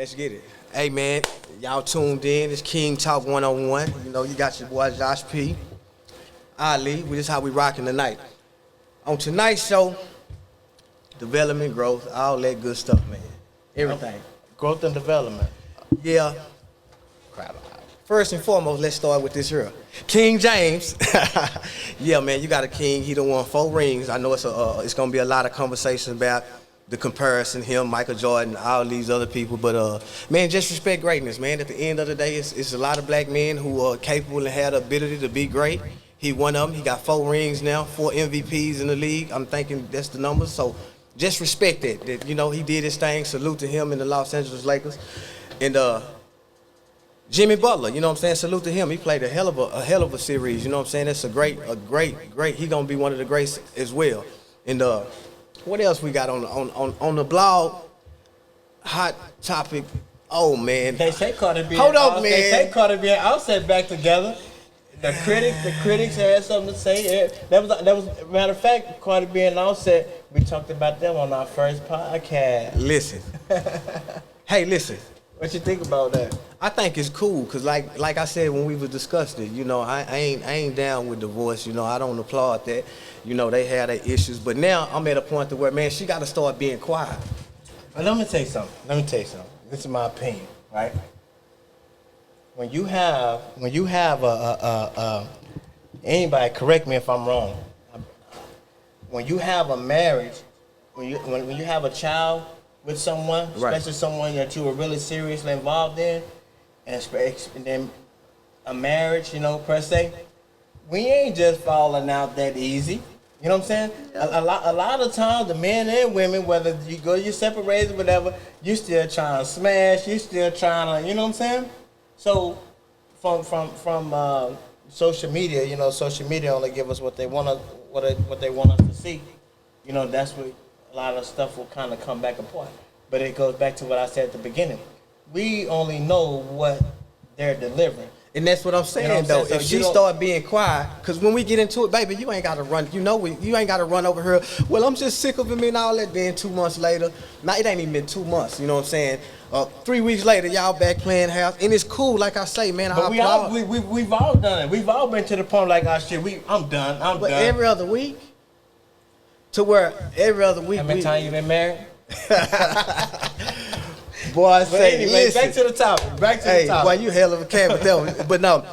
Let's get it. Hey man, y'all tuned in. It's King Talk 101. You know, you got your boy Josh P. Ali. This is how we rocking tonight. On tonight's show, development, growth, all that good stuff, man. Everything. Growth and development. Yeah. First and foremost, let's start with this here. King James. Yeah, man, you got a king. He done won 4 rings. I know it's gonna be a lot of conversation about the comparison, him, Michael Jordan, all these other people. But man, just respect greatness, man. At the end of the day, it's a lot of black men who are capable and have the ability to be great. He one of them. He got 4 rings now, 4 MVPs in the league. I'm thinking that's the numbers. So just respect that. That you know he did his thing. Salute to him and the Los Angeles Lakers. And Jimmy Butler, you know what I'm saying? Salute to him. He played a hell of a series. You know what I'm saying? That's a great. He gonna be one of the greats as well. And what else we got on the blog? Hot topic. Oh man. They say Cardi B. Hold up, man. They say Cardi B and Offset back together. The critics had something to say. That was matter of fact, Cardi B and Offset. We talked about them on our first podcast. Listen. Hey, listen. What you think about that? I think it's cool because, like I said when we was discussing it, you know, I ain't down with divorce. You know, I don't applaud that. You know, they had their issues, but now I'm at a point to where, man, she got to start being quiet. But let me tell you something. This is my opinion, right? When you have anybody correct me if I'm wrong. When you have a marriage, when you have a child with someone, right, especially someone that you were really seriously involved in, and then a marriage, you know, per se, we ain't just falling out that easy. You know what I'm saying? A lot of times, the men and women, whether you go your separate ways or whatever, you still trying to smash, you still trying to, you know what I'm saying? So, from social media, you know, social media only give us what they want us to see. You know, that's what a lot of stuff will kind of come back apart. But it goes back to what I said at the beginning. We only know what they're delivering. And that's what I'm saying, you know though. So if she start being quiet, because when we get into it, baby, you ain't got to run. You know, you ain't got to run over her. Well, I'm just sick of him and all that. Then 2 months later, now it ain't even been 2 months. You know what I'm saying? 3 weeks later, y'all back playing house, and it's cool. Like I say, man, but we've all done it. We've all been to the point like, oh shit, I'm done. But every other week, to where every other week. How many times you been married? Boy, I say, anyway, listen. back to the topic. Boy, you hell of a cat with that one. But no,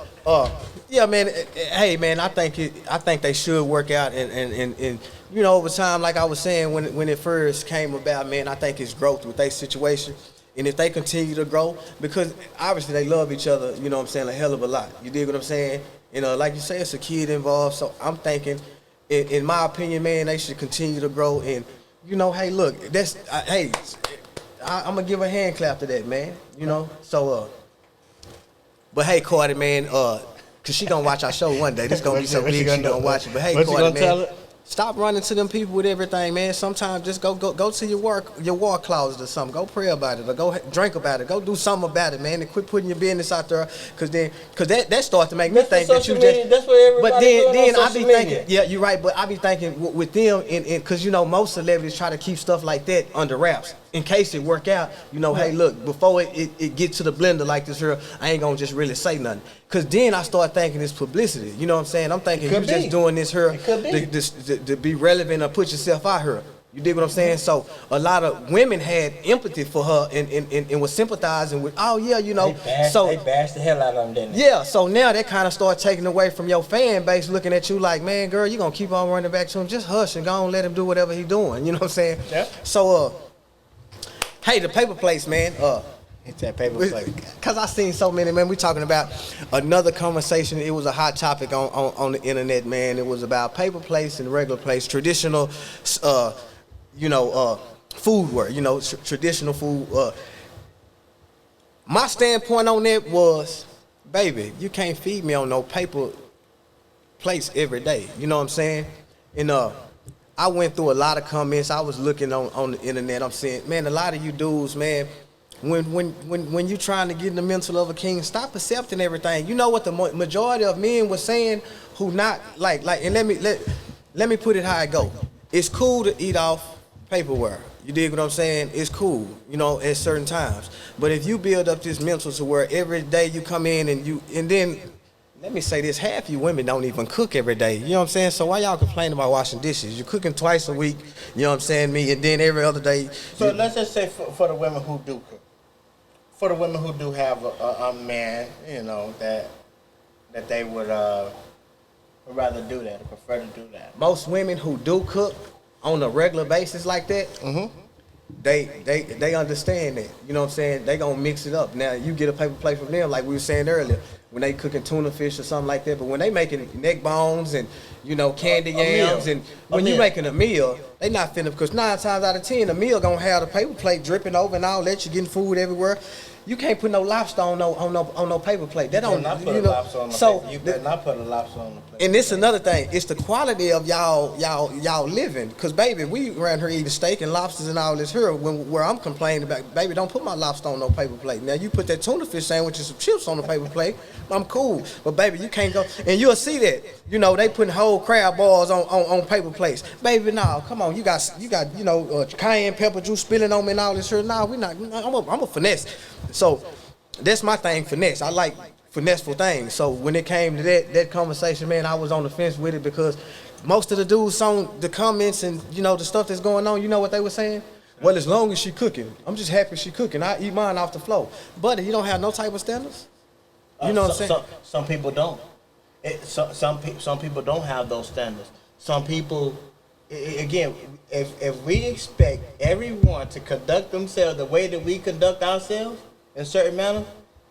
yeah, man. Hey, man, I think they should work out, and you know, over time, like I was saying when it first came about, man, I think it's growth with their situation, and if they continue to grow, because obviously they love each other, you know what I'm saying, a hell of a lot. You dig what I'm saying? You know, like you say, it's a kid involved, so I'm thinking, in my opinion, man, they should continue to grow, and you know, hey, look, I'm gonna give a hand clap to that, man. You know, so but hey, Cardi, man, cause she gonna watch our show one day. This gonna be so big she gonna watch it. But hey, Cardi, man, stop running to them people with everything, man. Sometimes just go to your war closet or something. Go pray about it, or go drink about it. Go do something about it, man. And quit putting your business out there, cause that starts to make me think that you just. That's what everybody. But then I be thinking, media. yeah, you're right. But I be thinking with them, and cause you know most celebrities try to keep stuff like that under wraps. In case it work out, you know, hey, look, before it get to the blender like this here, I ain't gonna just really say nothing. Cause then I start thinking it's publicity. You know what I'm saying? I'm thinking you just doing this here to be relevant or put yourself out here. You dig what I'm saying? So a lot of women had empathy for her and was sympathizing with, oh yeah, you know. They bashed the hell out of them, didn't they? Yeah, so now that kind of start taking away from your fan base, looking at you like, man, girl, you gonna keep on running back to him. Just hush and go and let him do whatever he doing. You know what I'm saying? Yeah. So hey, the paper plates, man. It's that paper plate. Cause I seen so many, man. We talking about another conversation. It was a hot topic on the internet, man. It was about paper plates and regular plates, traditional, foodware. You know, traditional food. My standpoint on that was, baby, you can't feed me on no paper plates every day. You know what I'm saying? And I went through a lot of comments. I was looking on the internet. I'm saying, man, a lot of you dudes, man, when you trying to get in the mental of a king, stop accepting everything. You know what the majority of men were saying, who not like, and let me put it how it go. It's cool to eat off paperware. You dig what I'm saying? It's cool, you know, at certain times. But if you build up this mental to where every day you come in and then let me say this, half you women don't even cook every day. You know what I'm saying? So why y'all complaining about washing dishes? You're cooking twice a week, you know what I'm saying, me, and then every other day. So let's just say for the women who do cook, for the women who do have a man, you know, that they would rather do that, or prefer to do that. Most women who do cook on a regular basis like that, they understand that. You know what I'm saying? They gonna mix it up. Now you get a paper plate from them, like we were saying earlier, when they cooking tuna fish or something like that. But when they making neck bones and, you know, candy yams, and when you making a meal, they not finna, because 9 times out of 10 a meal gonna have the paper plate dripping over and all that. You getting food everywhere. You can't put no lobster on no paper plate. That don't, you know. So you better not put a lobster on the plate. and it's another thing. It's the quality of y'all living. Cause baby, we around here eating steak and lobsters and all this here. Where I'm complaining about, baby, don't put my lobster on no paper plate. Now you put that tuna fish sandwich and some chips on the paper plate, I'm cool. But baby, you can't go. And you'll see that. You know, they putting whole crab balls on paper plates. Baby, nah, come on. You got you know, cayenne pepper juice spilling on me and all this here. Nah, we not. I'm a finesse. So that's my thing, finesse. I like finesseful things. So when it came to that conversation, man, I was on the fence with it, because most of the dudes on the comments and, you know, the stuff that's going on, you know what they were saying? Well, as long as she cooking, I'm just happy she cooking. I eat mine off the floor. But you don't have no type of standards. You know what I'm saying? Some people don't. Some people don't have those standards. Some people, again, if we expect everyone to conduct themselves the way that we conduct ourselves in a certain manner,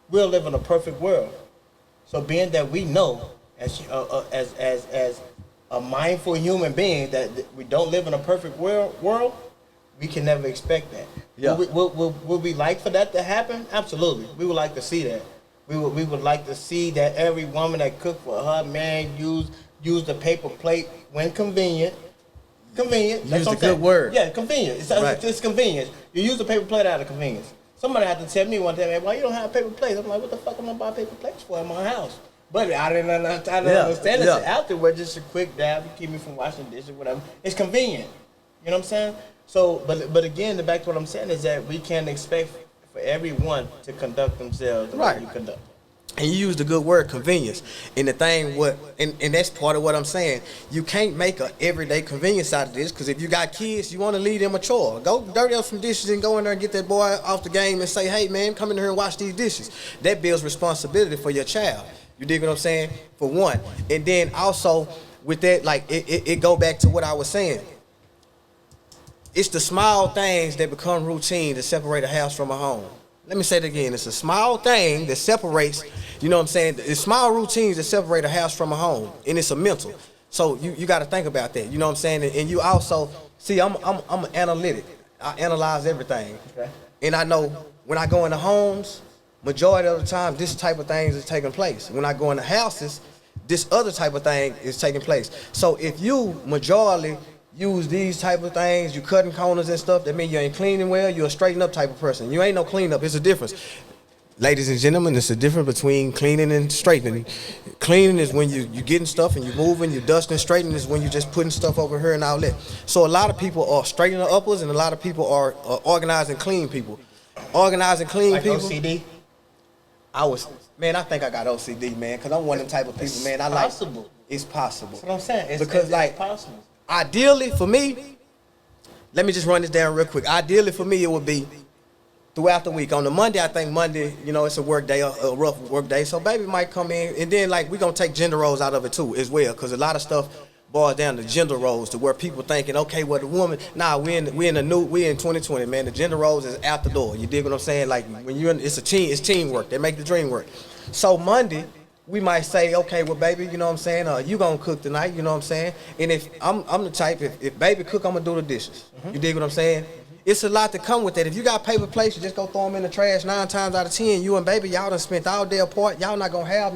we'll live in a perfect world. So being that we know, as a mindful human being, that we don't live in a perfect world, we can never expect that. Yeah. Would we like for that to happen? Absolutely. We would like to see that. We would like to see that every woman that cook for her man use the paper plate when convenient. Convenient. Use the good word. Yeah, convenient. It's convenience. You use the paper plate out of convenience. Somebody had to tell me one day, man, why you don't have paper plates? I'm like, what the fuck am I gonna buy paper plates for in my house? But I didn't understand it. Afterwards, just a quick dab to keep me from washing dishes, whatever. It's convenient. You know what I'm saying? So, but again, back to what I'm saying is that we can't expect for everyone to conduct themselves the way you conduct. And you use the good word, convenience. And the thing, and that's part of what I'm saying. You can't make an everyday convenience out of this, because if you got kids, you want to leave them a chore. Go dirty up some dishes and go in there and get that boy off the game and say, hey, man, come in here and wash these dishes. That builds responsibility for your child. You dig what I'm saying? For one. And then also, with that, like, it go back to what I was saying. It's the small things that become routine to separate a house from a home. Let me say it again. It's a small thing that separates, you know what I'm saying? It's small routines that separate a house from a home, and it's a mental. So you got to think about that, you know what I'm saying? And you also, see, I'm an analytic. I analyze everything. Okay. And I know when I go into homes, majority of the time, this type of things is taking place. When I go into houses, this other type of thing is taking place. So if you majority use these type of things, you cutting corners and stuff, that means you ain't cleaning well, you're a straighten up type of person. You ain't no clean up, it's a difference. Ladies and gentlemen, it's a difference between cleaning and straightening. Cleaning is when you getting stuff and you moving, you dusting. Straightening is when you just putting stuff over here and all that. So a lot of people are straightening uppers, and a lot of people are organizing clean people. Organizing clean like people. OCD? I think I got OCD, man, because I'm one of them type of people, man. I possible. Like, it's possible. That's what I'm saying. Because it's possible. Ideally for me, let me just run this down real quick. Ideally for me, it would be throughout the week. On the Monday, I think Monday, you know, it's a work day, a rough work day. So baby might come in, and then like we're gonna take gender roles out of it too as well, because a lot of stuff boils down to gender roles, to where people thinking, okay, well the woman, nah, we in 2020, man. The gender roles is out the door. You dig what I'm saying? Like when you're in, it's teamwork. They make the dream work. So Monday, we might say, okay, well, baby, you know what I'm saying? You gonna cook tonight, you know what I'm saying? And if I'm the type, if baby cook, I'm gonna do the dishes. You dig what I'm saying? It's a lot to come with that. If you got paper plates, you just go throw them in the trash. 9 times out of 10, you and baby, y'all done spent all day apart. Y'all not gonna have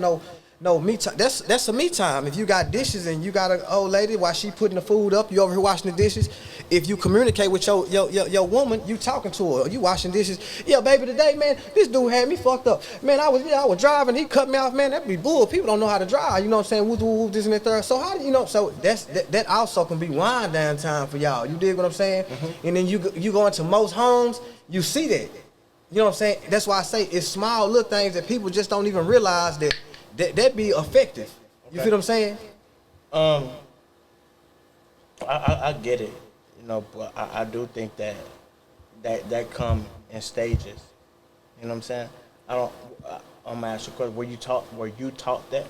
No, me time. That's a me time. If you got dishes and you got an old lady while she putting the food up, you over here washing the dishes. If you communicate with your woman, you talking to her, you washing dishes. Yeah, baby, today, man, this dude had me fucked up. Man, I was driving, he cut me off, man. That be bull. People don't know how to drive. You know what I'm saying? Woo, woo, woo, this and that third. So how do you know? So that also can be wind down time for y'all. You dig what I'm saying? And then you go into most homes, you see that. You know what I'm saying? That's why I say it's small little things that people just don't even realize that be effective. You feel what I'm saying? I get it, you know, but I do think that come in stages. You know what I'm saying? I'm gonna ask you a question. Were you taught that?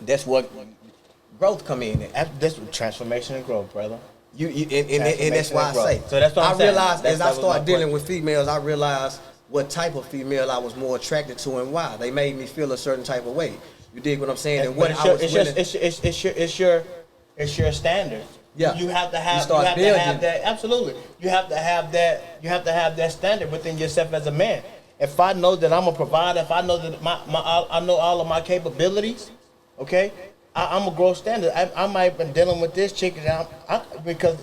That's what growth come in at. That's transformation and growth, brother. And that's why I say. So that's what I'm saying. Realized as I started dealing with females, I realized what type of female I was more attracted to and why. They made me feel a certain type of way. You dig what I'm saying? And what it's your standard. Yeah. You have to have that. Absolutely. You have to have that standard within yourself as a man. If I know that I'm a provider, if I know that I know all of my capabilities, okay, I'm a growth standard. I might have been dealing with this chick because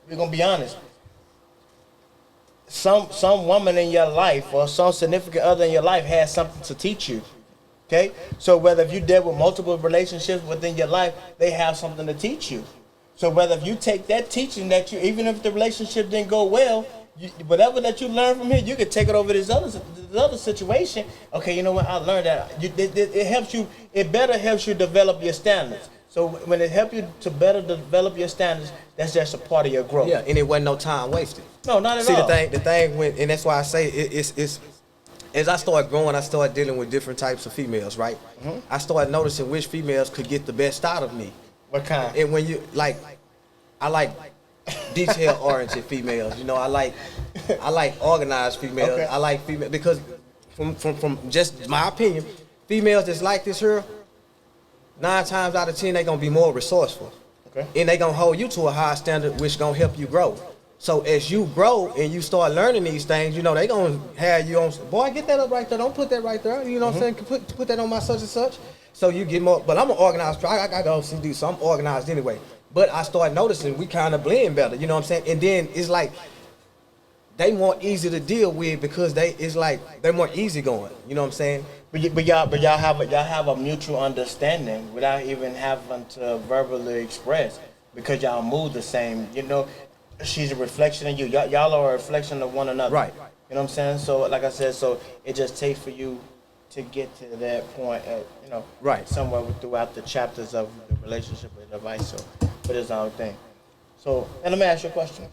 we're gonna be honest. Some woman in your life or some significant other in your life has something to teach you. Okay? So whether if you deal with multiple relationships within your life, they have something to teach you. So whether if you take that teaching that you, even if the relationship didn't go well, whatever that you learn from here, you can take it over this other situation. Okay, you know what? I learned that. It helps you. It better helps you develop your standards. So when it helps you to better develop your standards, that's just a part of your growth. Yeah, and it wasn't no time wasted. No, not at all. See, the thing when, and that's why I say it's as I started growing, I started dealing with different types of females, right? Mm-hmm. I started noticing which females could get the best out of me. What kind? And when you I like detail-oriented females. You know, I like organized females. Okay. I like females because from just my opinion, females that's like this here, 9 times out of 10 they gonna be more resourceful. Okay. And they gonna hold you to a high standard, which gonna help you grow. So as you grow and you start learning these things, you know, they gonna have you on, boy, get that up right there. Don't put that right there. You know what I'm saying? Put that on my such and such. So you get more, but I'm an organized, I got OCD, so I'm organized anyway. But I started noticing we kind of blend better, you know what I'm saying? And then it's like, they more easy to deal with because they're more easygoing, you know what I'm saying? But y'all have a mutual understanding without even having to verbally express because y'all move the same, you know. She's a reflection of you. Y'all are a reflection of one another. Right. You know what I'm saying? So, like I said, so it just takes for you to get to that point, you know, right, somewhere throughout the chapters of the relationship with the vice. So, but it's our thing. So, and let me ask you a question.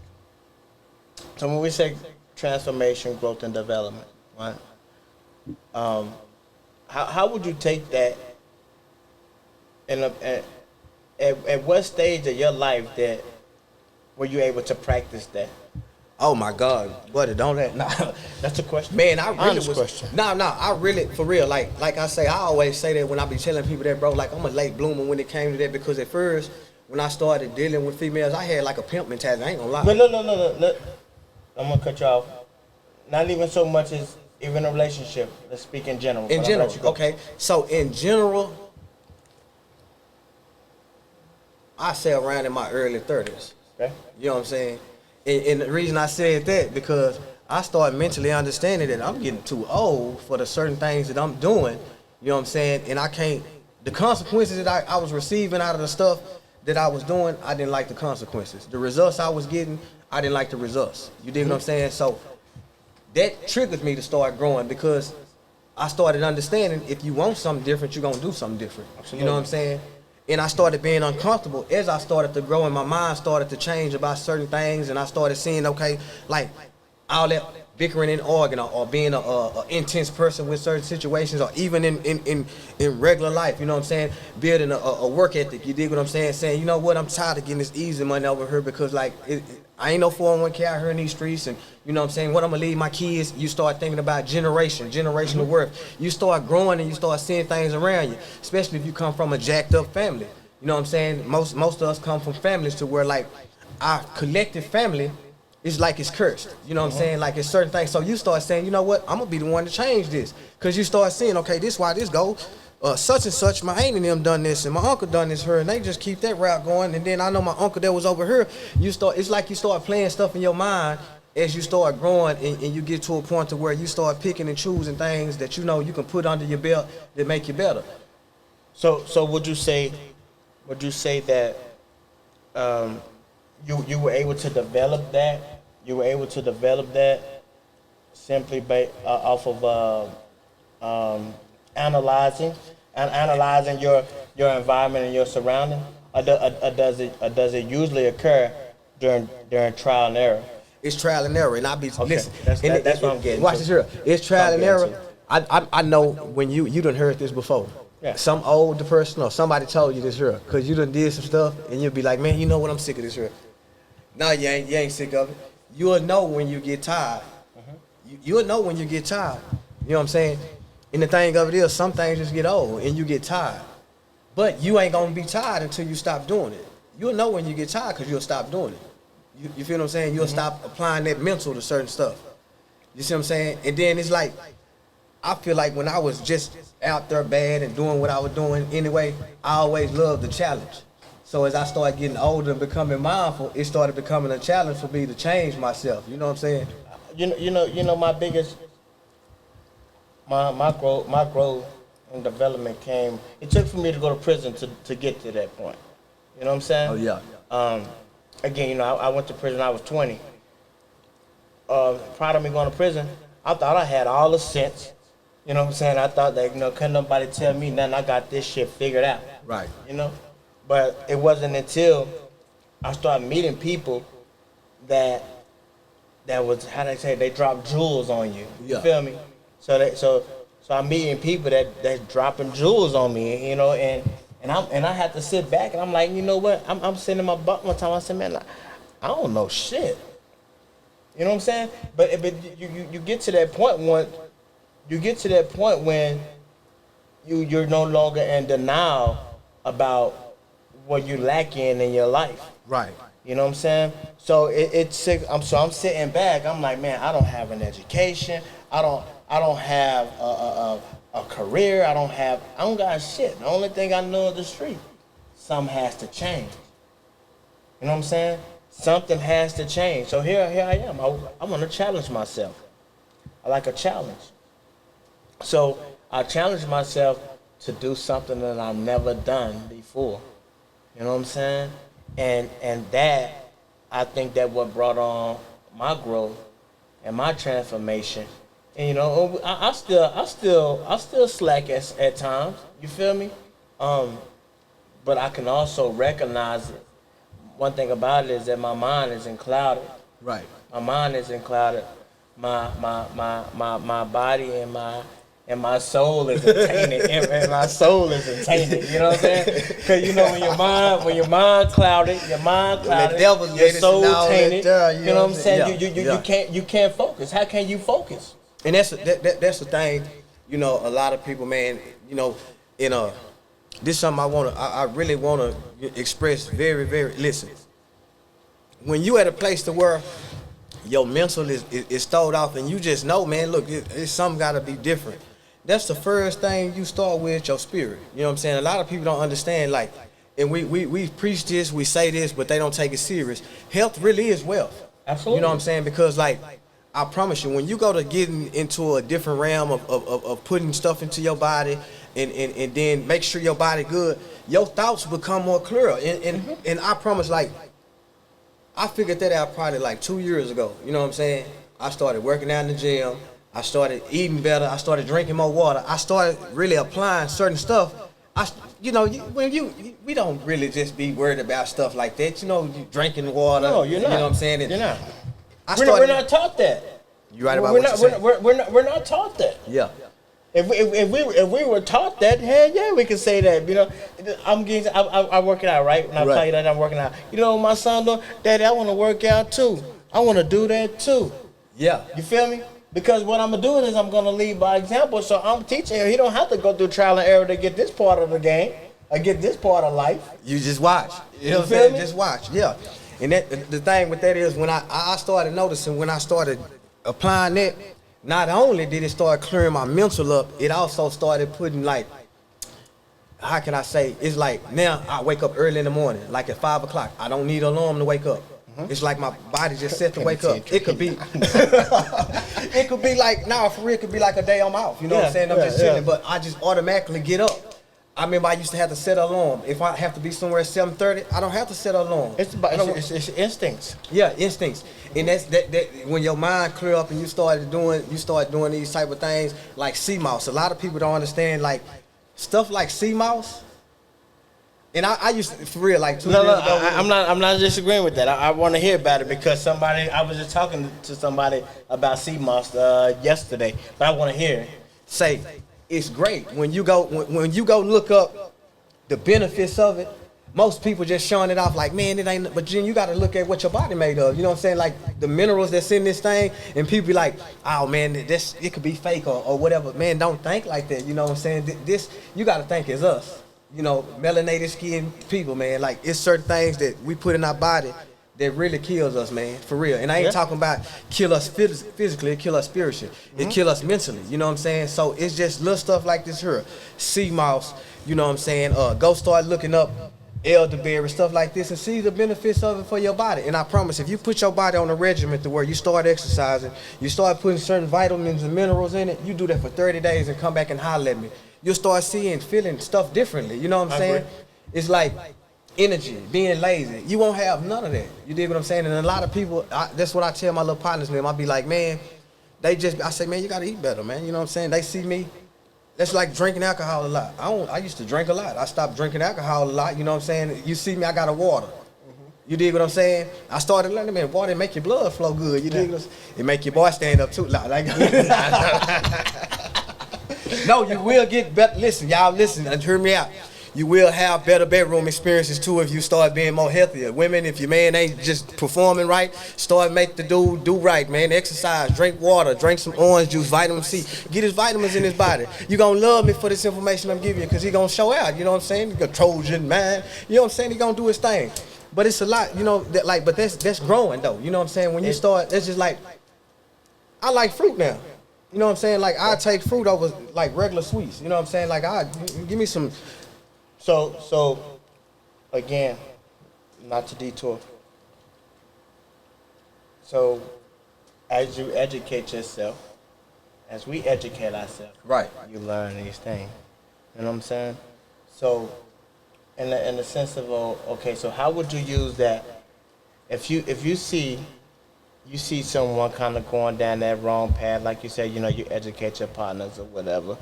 So, when we say transformation, growth, and development, right? How would you take that? At what stage of your life were you able to practice that? Oh my God, buddy, don't that? Nah. That's a question. Man, I really honest was. Question. I really, for real, like I say, I always say that when I be telling people that, bro, like I'm a late bloomer when it came to that because at first, when I started dealing with females, I had like a pimp mentality. I ain't gonna lie. But look. I'm gonna cut you off. Not even so much as even a relationship. Let's speak in general. In general, okay. So in general, I say around in my early 30s. Okay. You know what I'm saying? And the reason I said that because I started mentally understanding that I'm getting too old for the certain things that I'm doing. You know what I'm saying? And I can't. The consequences that I was receiving out of the stuff that I was doing, I didn't like the consequences. The results I was getting, I didn't like the results. You dig what I'm saying? So that triggered me to start growing because I started understanding if you want something different, you're gonna do something different. Absolutely. You know what I'm saying? And I started being uncomfortable as I started to grow and my mind started to change about certain things and I started seeing, okay, like all that bickering and arguing or being a intense person with certain situations or even in regular life, you know what I'm saying? Building a work ethic, you dig what I'm saying? Saying, you know what, I'm tired of getting this easy money over here because like, I ain't no 401k out here in these streets and you know what I'm saying? What I'm gonna leave my kids, you start thinking about generational worth. You start growing and you start seeing things around you, especially if you come from a jacked up family. You know what I'm saying? Most of us come from families to where like our collective family is like it's cursed. You know what I'm saying? Like it's certain things. So you start saying, you know what, I'm gonna be the one to change this. Cause you start seeing, okay, this why this goes. such and such, my aunt and them done this, and my uncle done this here, and they just keep that route going. And then I know my uncle that was over here. It's like you start playing stuff in your mind as you start growing, and you get to a point to where you start picking and choosing things that you know you can put under your belt that make you better. So would you say that you were able to develop that? You were able to develop that simply off of analyzing your environment and your surrounding, or does it usually occur during trial and error? It's trial and error, and I be listen. That's what I'm getting. Watch to. this here. It's trial and error. To. I know when you done heard this before. Yeah. Some older person or somebody told you this here, cause you done did some stuff, and you'll be like, man, you know what? I'm sick of this here. No, you ain't sick of it. You'll know when you get tired. You'll know when you get tired. You know what I'm saying? And the thing of it is, some things just get old and you get tired. But you ain't gonna be tired until you stop doing it. You'll know when you get tired because you'll stop doing it. You feel what I'm saying? You'll stop applying that mental to certain stuff. You see what I'm saying? And then it's like, I feel like when I was just out there bad and doing what I was doing anyway, I always loved the challenge. So as I started getting older and becoming mindful, it started becoming a challenge for me to change myself. You know what I'm saying? You know my biggest my growth and development came. It took for me to go to prison to get to that point. You know what I'm saying? Oh yeah. Again, I went to prison. I was 20. Prior to me going to prison, I thought I had all the sense. You know what I'm saying? I thought that couldn't nobody tell me nothing. I got this shit figured out. Right. But it wasn't until I started meeting people that was, how they say, they drop jewels on you. You feel me? So I'm meeting people that's dropping jewels on me, and I had to sit back and I'm like, you know what? I'm sitting in my butt one time. I said, man, I don't know shit. You know what I'm saying? But you get to that point when you're no longer in denial about what you lack in your life. Right. You know what I'm saying? So I'm sitting back. I'm like, man, I don't have an education. I don't have a career. I don't got shit. The only thing I know is the street. Something has to change. You know what I'm saying? Something has to change. So here I am. I want to challenge myself. I like a challenge. So I challenged myself to do something that I've never done before. You know what I'm saying? And that, I think that what brought on my growth and my transformation. And I still slack at times. You feel me? But I can also recognize it. One thing about it is that my mind isn't clouded. Right. My mind isn't clouded. My body and my soul isn't tainted. And my soul isn't tainted. You know what I'm saying? Because when your mind clouded, your soul tainted. You know what I'm saying? You can't focus. How can you focus? And that's the thing. A lot of people, man. This is something I really want to express very, very. Listen, when you at a place to where your mental is stowed off and you just know, man, look, it's something got to be different. That's the first thing you start with, your spirit. You know what I'm saying? A lot of people don't understand, and we preach this, we say this, but they don't take it serious. Health really is wealth. Absolutely. You know what I'm saying? Because, I promise you, when you go to getting into a different realm of putting stuff into your body and then make sure your body good, your thoughts become more clear. And I promise, I figured that out probably 2 years ago. You know what I'm saying? I started working out in the gym. I started eating better. I started drinking more water. I started really applying certain stuff. We don't really just be worried about stuff like that. You drinking water. No, you're not. You know what I'm saying? You're not. We're not taught that. You're right about what you're saying. We're not taught that. Yeah. If we were taught that, hell yeah, we can say that. I'm working out, right? When I tell you that I'm working out, what my son doing? Daddy, I want to work out too. I want to do that too. Yeah. You feel me? Because what I'm doing is I'm gonna lead by example. So I'm teaching him. He don't have to go through trial and error to get this part of the game or get this part of life. You just watch. You know what I'm saying? Just watch. Yeah. And the thing with that is when I started noticing, when I started applying that, not only did it start clearing my mental up, it also started putting how can I say? It's like now I wake up early in the morning, like at 5 o'clock. I don't need an alarm to wake up. It's like my body just set to wake up. It could be, it could be like, nah, for real, it could be like a day I'm off. You know what I'm saying? I'm just chilling, but I just automatically get up. I remember I used to have to set an alarm. If I have to be somewhere at 7:30, I don't have to set an alarm. It's instincts. Yeah, instincts. And that's that when your mind clear up and you start doing these type of things like sea mouse. A lot of people don't understand like stuff like sea mouse. And I used to, for real, like 2 years ago. I'm not disagreeing with that. I want to hear about it because I was just talking to somebody about sea moss yesterday, but I want to hear it. Say, it's great when you go look up the benefits of it. Most people just showing it off like, man, it ain't. But then you got to look at what your body made of. You know what I'm saying? Like the minerals that's in this thing, and people be like, oh man, it could be fake or whatever. Man, don't think like that. You know what I'm saying? This you got to think as us. You know, melanated skin people, man. Like it's certain things that we put in our body that really kills us, man, for real. And I ain't talking about kill us physically, it kill us spiritually. It kill us mentally, you know what I'm saying? So it's just little stuff like this here. Sea mouse, you know what I'm saying? Go start looking up elderberry, stuff like this, and see the benefits of it for your body. And I promise, if you put your body on a regimen to where you start exercising, you start putting certain vitamins and minerals in it, you do that for 30 days and come back and holler at me. You'll start feeling stuff differently, you know what I'm saying? Agree. It's like energy, being lazy. You won't have none of that. You dig what I'm saying? And a lot of people, that's what I tell my little partners, man. I be like, man, I say, man, you gotta eat better, man. You know what I'm saying? They see me, that's like drinking alcohol a lot. I used to drink a lot. I stopped drinking alcohol a lot, you know what I'm saying? You see me, I got a water. You dig what I'm saying? I started learning, man, water make your blood flow good. You dig what I'm saying? It make your boy stand up too loud. Like, no, you will get better. Listen, y'all, listen and hear me out. You will have better bedroom experiences too if you start being more healthier. Women, if your man ain't just performing right, start make the dude do right, man. Exercise, drink water, drink some orange juice, vitamin C. Get his vitamins in his body. You gonna love me for this information I'm giving you because he gonna show out, you know what I'm saying? He's a Trojan, man. You know what I'm saying? He gonna do his thing. But it's a lot, you know, that like, but that's growing though. You know what I'm saying? When you start, that's just like, I like fruit now. You know what I'm saying? Like I take fruit over like regular sweets. You know what I'm saying? Like give me some. So again, not to detour. So as you educate yourself, as we educate ourselves, Right. you learn these things. You know what I'm saying? So in the sense of okay, so how would you use that if you see someone kind of going down that wrong path, like you said, you know, you educate your partners or whatever,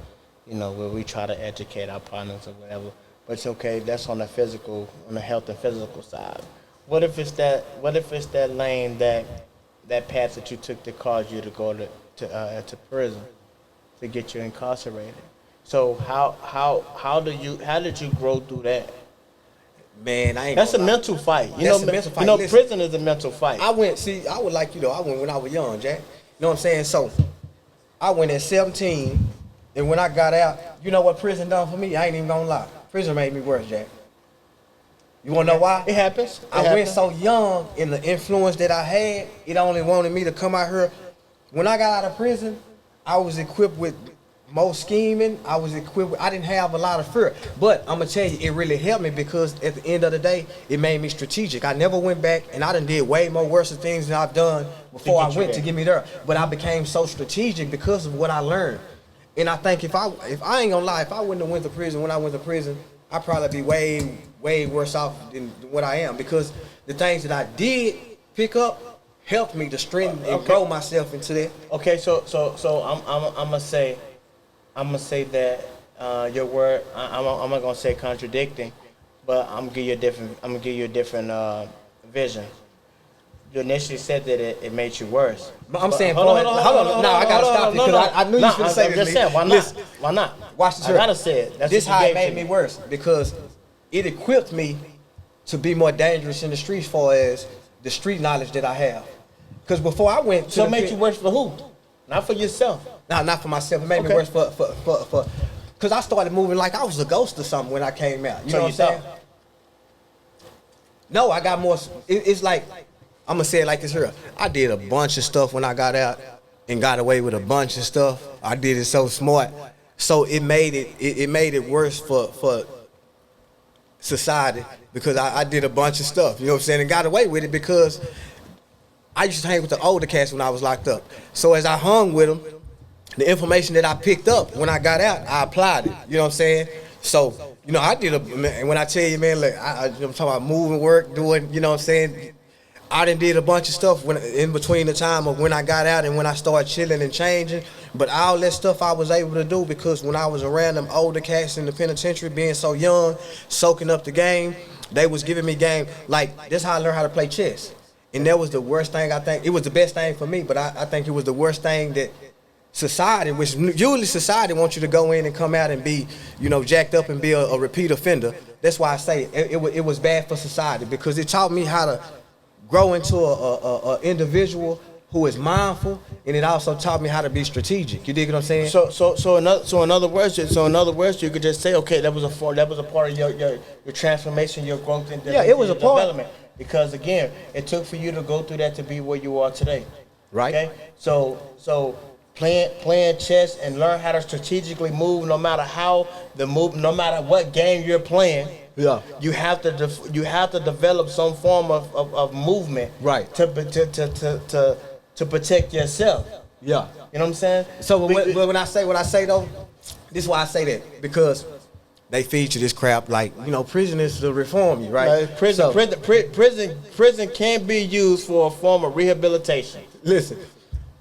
you know, where we try to educate our partners or whatever. But it's okay, that's on the health and physical side. What if it's that lane, that path that you took that caused you to go to prison, to get you incarcerated? So how did you grow through that? Man, I ain't. That's a gonna lie. mental fight. That's a mental fight. You know, Listen, prison is a mental fight. I went like you though. I went when I was young, Jack. You know what I'm saying? So I went at 17, and when I got out, you know what prison done for me? I ain't even gonna lie. Prison made me worse, Jack. You wanna know why? It happens. I went so young, and the influence that I had, it only wanted me to come out here. When I got out of prison, I was equipped with more scheming. I didn't have a lot of fear. But I'm gonna tell you, it really helped me because at the end of the day, it made me strategic. I never went back, and I done did way more worse things than I've done before I went to get me there. But I became so strategic because of what I learned. And I think if I ain't gonna lie, if I wouldn't have went to prison when I went to prison, I'd probably be way worse off than what I am because the things that I did pick up helped me to strengthen and grow myself into that. Okay, so I'm gonna say that your word. I'm not gonna say contradicting, but I'm gonna give you a different vision. You initially said that it made you worse. But I'm saying, hold on. No, I gotta stop you because I knew you was gonna say I'm this. just saying, why not? Listen, Why not? watch this. I gotta say it. That's This what you how it gave made to me worse because it equipped me to be more dangerous in the streets, far as the street knowledge that I have. Because before I went to So it made you worse for who? Not for yourself. Nah, not for myself. It made me worse for because I started moving like I was a ghost or something when I came out. You know what I'm saying? No, I got more. It's like, I'm going to say it like this here. I did a bunch of stuff when I got out and got away with a bunch of stuff. I did it so smart. So it made it worse for society because I did a bunch of stuff, you know what I'm saying, and got away with it because I used to hang with the older cats when I was locked up. So as I hung with them, the information that I picked up when I got out, I applied it, you know what I'm saying? So, you know, I did and when I tell you, man, like, I'm talking about moving work, doing, you know what I'm saying, I done did a bunch of stuff in between the time of when I got out and when I started chilling and changing. But all that stuff I was able to do because when I was around them older cats in the penitentiary, being so young, soaking up the game, they was giving me game. Like, that's how I learned how to play chess. And that was the worst thing, I think. It was the best thing for me, but I think it was the worst thing that society, which usually society wants you to go in and come out and be, you know, jacked up and be a repeat offender. That's why I say it was bad for society because it taught me how to grow into a individual who is mindful, and it also taught me how to be strategic. You dig what I'm saying? So in other words, you could just say, okay, that was a part of your transformation, your growth, and yeah, it was a part. Development. Because again, it took for you to go through that to be where you are today. Right. Okay. So playing chess and learn how to strategically move, no matter no matter what game you're playing. Yeah. You have to develop some form of movement. Right. To protect yourself. Yeah. You know what I'm saying? So when I say what I say though, this is why I say that because they feed you this crap like, you know, prison is to reform you, right? Like prison can be used for a form of rehabilitation. Listen,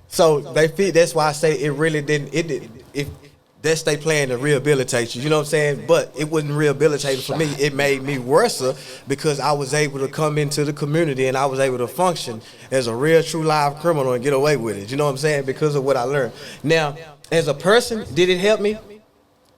so they feed. That's why I say it really didn't. It didn't. That's they plan to rehabilitate you. You know what I'm saying? But it wasn't rehabilitating for me. It made me worse because I was able to come into the community and I was able to function as a real, true, live criminal and get away with it. You know what I'm saying? Because of what I learned. Now, as a person, did it help me?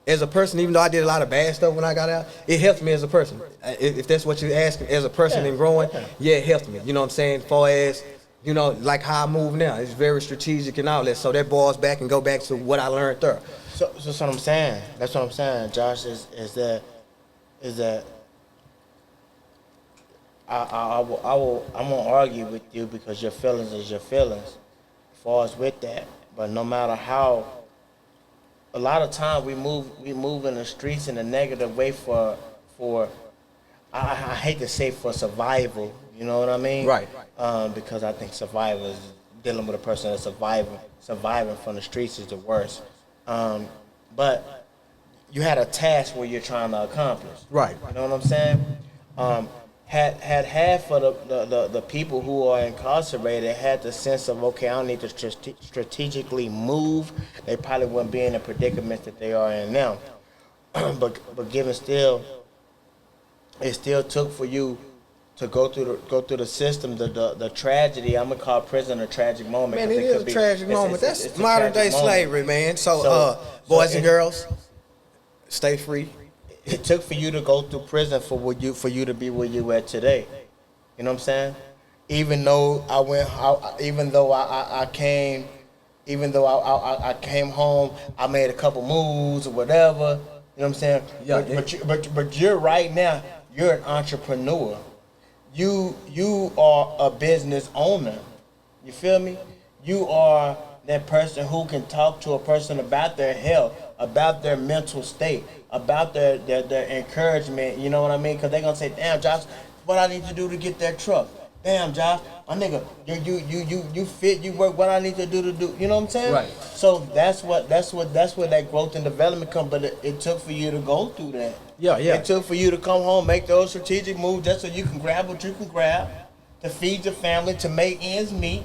As a person, even though I did a lot of bad stuff when I got out, it helped me as a person. If that's what you're asking, as a person and growing, yeah, it helped me. You know what I'm saying? As far as, you know, like how I move now, it's very strategic and all that. So that boils back and go back to what I learned there. So that's what I'm saying. That's what I'm saying, Josh. Is that I won't argue with you because your feelings is your feelings, as far as with that. But no matter how, a lot of time we move in the streets in a negative way for I hate to say for survival. You know what I mean? Right. Because I think survival is dealing with a person that's surviving from the streets is the worst. But you had a task where you're trying to accomplish. Right. You know what I'm saying? Had half of the people who are incarcerated had the sense of, okay, I don't need to strategically move, they probably wouldn't be in the predicament that they are in now. but given still, it still took for you to go through the system, the tragedy. I'm gonna call prison a tragic moment. Man, it is a tragic moment. That's modern day slavery, man. So boys and girls, stay free. It took for you to go through prison for you to be where you at today. You know what I'm saying? Even though I came home, I made a couple moves or whatever. You know what I'm saying? Yeah. But you're right now. You're an entrepreneur. You are a business owner. You feel me? You are that person who can talk to a person about their health, about their mental state, about their encouragement. You know what I mean? Because they're gonna say, "Damn, Josh, what I need to do to get that truck? Damn, Josh, my nigga, you fit, you work. What I need to do?" You know what I'm saying? Right. So that's where that growth and development comes. But it took for you to go through that. Yeah. It took for you to come home, make those strategic moves, just so you can grab what you can grab, to feed your family, to make ends meet.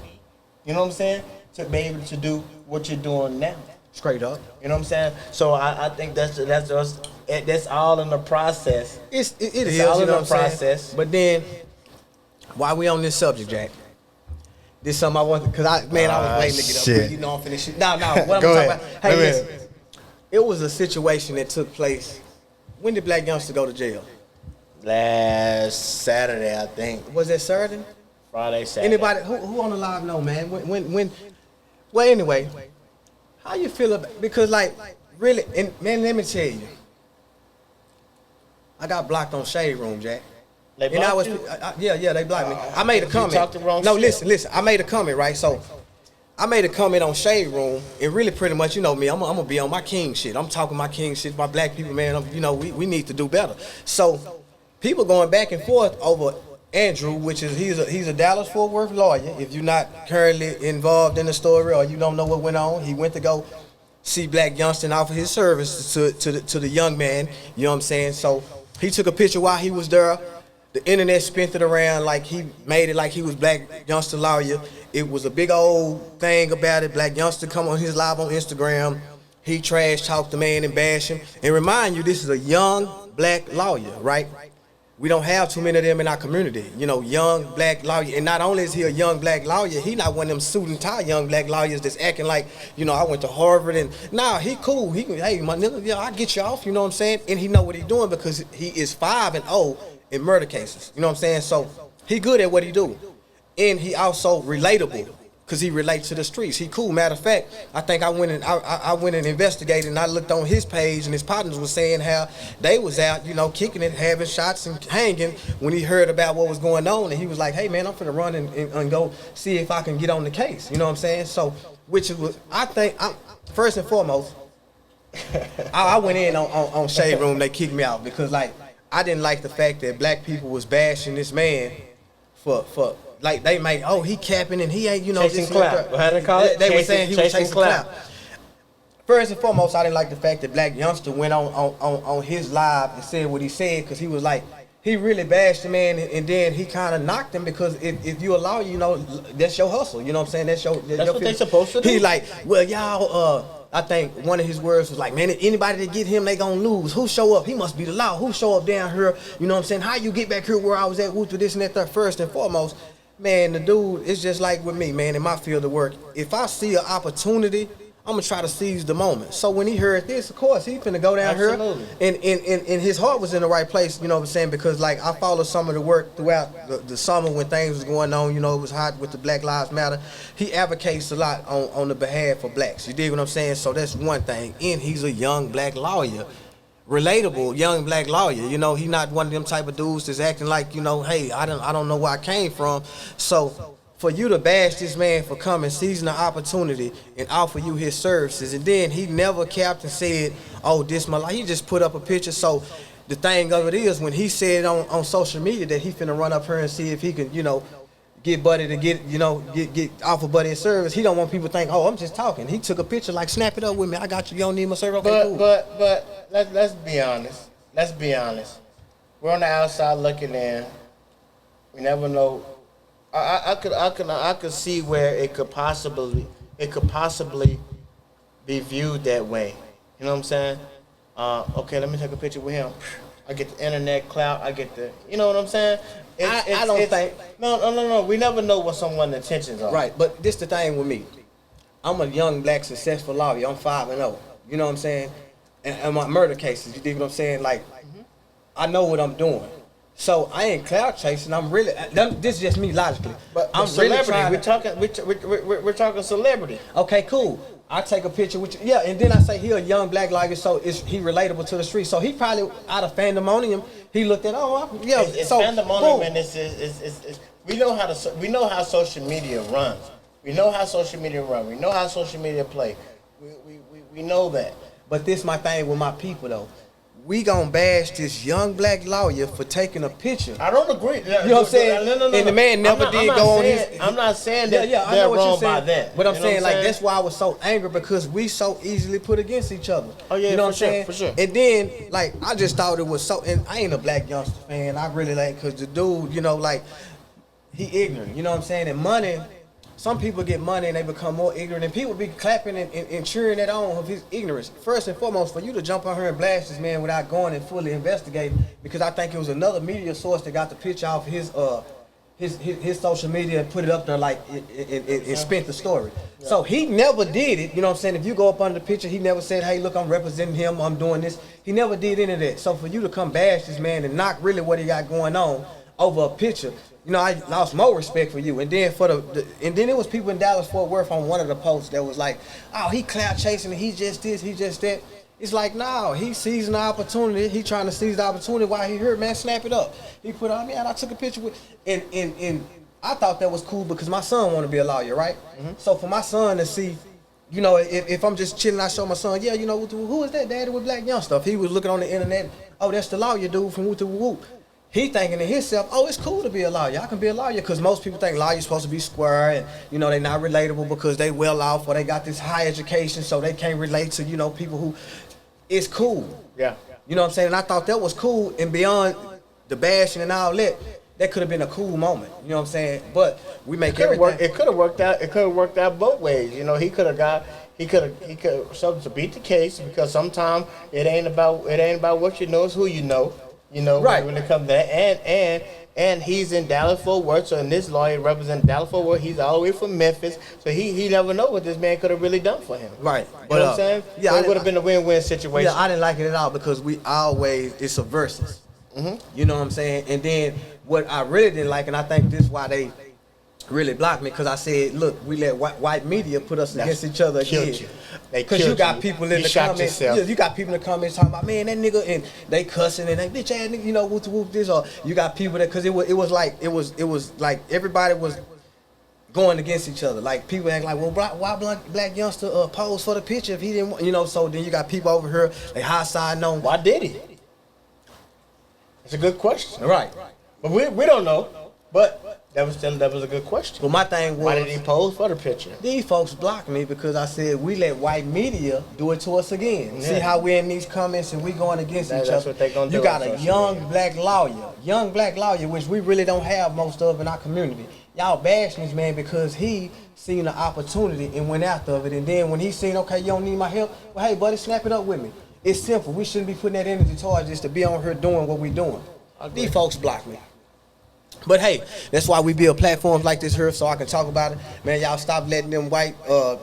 You know what I'm saying? To be able to do what you're doing now. Straight up. You know what I'm saying? So I think that's all in the process. It is, It's all you in know the what I'm saying? process. But then, while we on this subject, Jack, this is something I want, because I was waiting to get up here. You know I'm finna shit. No, what I'm Go talking ahead. about. Hey, Go ahead. listen. It was a situation that took place. When did Black Youngster go to jail? Last Saturday, I think. Was that Saturday? Friday, Saturday. Anybody who on the live know, man? When well, anyway, how you feel about, because like really, and man, let me tell you, I got blocked on Shade Room, Jack. They And I was, blocked yeah, they blocked me. I made a you comment. talked the wrong No, shit. listen. I made a comment, right? So, I made a comment on Shade Room, and really, pretty much, you know me. I'm gonna be on my king shit. I'm talking my king shit. My black people, man. We need to do better. So, people going back and forth over Andrew, which is he's a Dallas Fort Worth lawyer. If you're not currently involved in the story or you don't know what went on, he went to go see Black Youngster offer his service to the young man. You know what I'm saying? So he took a picture while he was there. The internet spent it around like he made it like he was Black Youngster lawyer. It was a big old thing about it. Black Youngster come on his live on Instagram. He trash talked the man and bash him. And remind you, this is a young Black lawyer, right? We don't have too many of them in our community. You know, young Black lawyer. And not only is he a young Black lawyer, he not one of them suit and tie young Black lawyers that's acting like, you know, I went to Harvard and nah, he cool. He hey my nigga, yeah, I get you off, you know what I'm saying? And he know what he doing because he is 5-0 in murder cases. You know what I'm saying? So he good at what he do. And he also relatable. Cause he relates to the streets. He cool. Matter of fact, I think I went and investigated and I looked on his page and his partners was saying how they was out, you know, kicking it, having shots and hanging when he heard about what was going on. And he was like, hey man, I'm finna run and go see if I can get on the case. You know what I'm saying? So, which was, I think, first and foremost, I went in on Shade Room, they kicked me out because like, I didn't like the fact that Black people was bashing this man for like they make, oh, he capping and he ain't, you know, chasing clout. They were saying he was chasing clout. First and foremost, I didn't like the fact that Black Youngster went on his live and said what he said because he was like, he really bashed the man and then he kind of knocked him because if you allow, you know, that's your hustle. You know what I'm saying? That's what they supposed to do. He like, well, y'all, I think one of his words was like, man, anybody that get him, they gonna lose. Who show up? He must be the law. Who show up down here? You know what I'm saying? How you get back here where I was at, with this and that, first and foremost. Man, the dude, it's just like with me, man, in my field of work. If I see an opportunity, I'm gonna try to seize the moment. So when he heard this, of course, he finna go down Absolutely. here. And his heart was in the right place, you know what I'm saying? Because like I followed some of the work throughout the summer when things was going on, you know, it was hot with the Black Lives Matter. He advocates a lot on the behalf of blacks. You dig what I'm saying? So that's one thing. And he's a young Black lawyer. Relatable young Black lawyer, you know, he not one of them type of dudes that's acting like, you know, hey, I don't know where I came from. So for you to bash this man for coming, seizing the opportunity and offer you his services, and then he never capped and said, oh, this my life. He just put up a picture. So the thing of it is, when he said on social media that he finna run up here and see if he can, you know, get Buddy to get offer Buddy a service, he don't want people to think, oh, I'm just talking. He took a picture like, snap it up with me. I got you. You don't need my service. Okay, cool. But let's be honest. Let's be honest. We're on the outside looking in. We never know. I could see where it could possibly be viewed that way. You know what I'm saying? Okay, let me take a picture with him. I get the internet clout. I get the, you know what I'm saying? I don't think. No. We never know what someone's intentions are. Right, but this the thing with me. I'm a young Black successful lawyer. I'm 5-0. You know what I'm saying? And my murder cases, you dig what I'm saying? Like, I know what I'm doing. So I ain't cloud chasing. I'm really. This is just me logically. But I'm celebrity. Really trying We're talking celebrity. Okay, cool. I take a picture with you. Yeah, and then I say he a young Black lawyer, so he relatable to the street. So he probably out of fandemonium, he looked at It's so fandemonium, and it's we know how social media runs. We know how social media run. We know how social media play. We know that. But this my thing with my people though. We gonna bash this young Black lawyer for taking a picture. I don't agree. You know what I'm saying? No. And the man never did go on his. I'm not saying that I they're know what wrong you're saying, by that. But I'm saying like that's why I was so angry because we so easily put against each other. Oh yeah, you know for what I'm saying? For sure. And then like I just thought it was so. And I ain't a Black Youngster fan. I really like because the dude, you know, like he ignorant. You know what I'm saying? And money. Some people get money and they become more ignorant, and people be clapping and cheering that on of his ignorance. First and foremost, for you to jump on here and blast this man without going and fully investigating, because I think it was another media source that got the picture off his social media and put it up there like and spent the story. Yeah. So he never did it. You know what I'm saying? If you go up under the picture, he never said, hey, look, I'm representing him, I'm doing this. He never did any of that. So for you to come bash this man and knock really what he got going on over a picture, you know, I lost more respect for you. And then and then it was people in Dallas Fort Worth on one of the posts that was like, oh, he clout chasing and he just this, he just that. It's like, no, he seizing the opportunity. He trying to seize the opportunity while he heard, man, snap it up. He put on me and I took a picture with, and I thought that was cool because my son want to be a lawyer, right? Mm-hmm. So for my son to see, you know, if I'm just chilling, I show my son, yeah, you know, who is that daddy with Black Youngster? If he was looking on the internet, oh, that's the lawyer dude from Whoop to Whoop. he thinking to himself, oh, it's cool to be a lawyer. I can be a lawyer because most people think lawyers supposed to be square and, you know, they not relatable because they well off or they got this high education so they can't relate to, you know, people who, it's cool. Yeah. You know what I'm saying? And I thought that was cool, and beyond the bashing and all that, that could have been a cool moment. You know what I'm saying? But we make everything. It could have worked out. It could have worked out both ways. You know, he could have something to beat the case because sometimes it ain't about what you know, it's who you know. You know, right. when it comes to that, and he's in Dallas Fort Worth, so and this lawyer represents Dallas Fort Worth. He's all the way from Memphis, so he never know what this man could have really done for him. Right. You know what I'm saying? Yeah, so it would have been a win-win situation. Yeah, I didn't like it at all because it's a versus. Mm-hmm. You know what I'm saying? And then what I really didn't like, and I think this is why they really blocked me, because I said, look, we let white media put us against each other again. Because you got people in the comments, you got people in the comments talking about, man, that nigga, and they cussing and they bitch ass nigga, you know, whoop this, or you got people that, because it was like everybody was going against each other. Like people act like, well, why black youngster pose for the picture if he didn't want, you know? So then you got people over here, like high side known. Why did he? It's a good question. Right. But we don't know. But that was a good question. But my thing was, why did he pose for the picture? These folks blocked me because I said we let white media do it to us again. Yeah. See how we're in these comments and we going against each other. That's what they gonna do. You got a young black lawyer, which we really don't have most of in our community. Y'all bashing this man because he seen an opportunity and went after it. And then when he seen, okay, you don't need my help, well, hey, buddy, snap it up with me. It's simple. We shouldn't be putting that energy towards just to be on here doing what we doing. These folks block me. But hey, that's why we build platforms like this here so I can talk about it. Man, y'all stop letting them white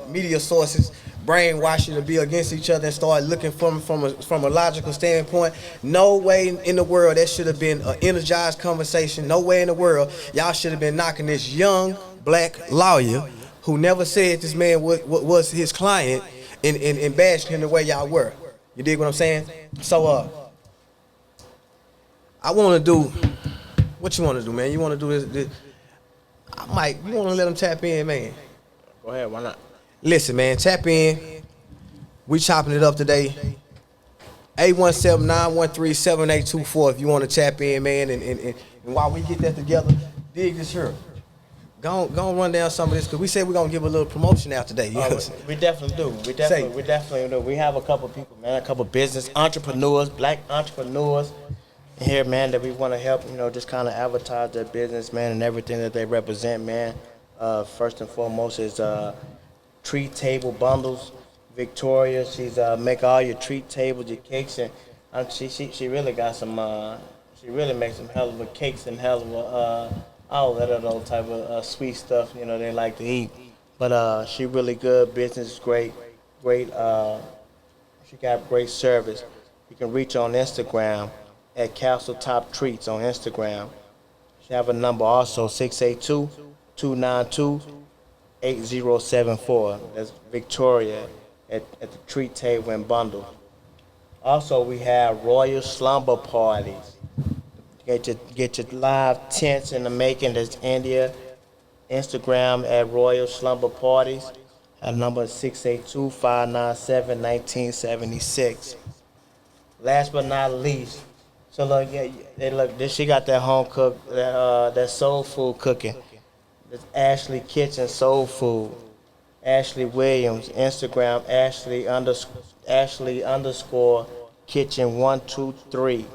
media sources brainwash you to be against each other and start looking from a logical standpoint. No way in the world that should have been an energized conversation. No way in the world y'all should have been knocking this young black lawyer who never said this man was his client and bashing him the way y'all were. You dig what I'm saying? So I want to do. What you want to do, man? You want to do this? Mike, you want to let them tap in, man? Go ahead, why not? Listen, man, tap in. We chopping it up today. 817-913-7824 if you want to tap in, man. And while we get that together, dig this here. Go run down some of this, because we said we're going to give a little promotion out today. We definitely do. We definitely do. We have a couple people, man, a couple business entrepreneurs, black entrepreneurs here, man, that we want to help, you know, just kind of advertise their business, man, and everything that they represent, man. First and foremost is treat table bundles. Victoria, she's make all your treat tables, your cakes, and she really got some. She really makes some hell of a cakes and hell of a all that other type of sweet stuff, you know, they like to eat. But she really good. Business is great. She got great service. You can reach her on Instagram at Castle Top Treats on Instagram. She have a number also, 682-292-8074. That's Victoria at the Treat Table and Bundle. Also, we have Royal Slumber Parties. Get your live tents in the making. That's India. Instagram at Royal Slumber Parties. Our number is 682-597-1976. Last but not least, so look, she got that home cook, that soul food cooking. That's Ashley Kitchen Soul Food. Ashley Williams, Instagram, Ashley _ Kitchen 123.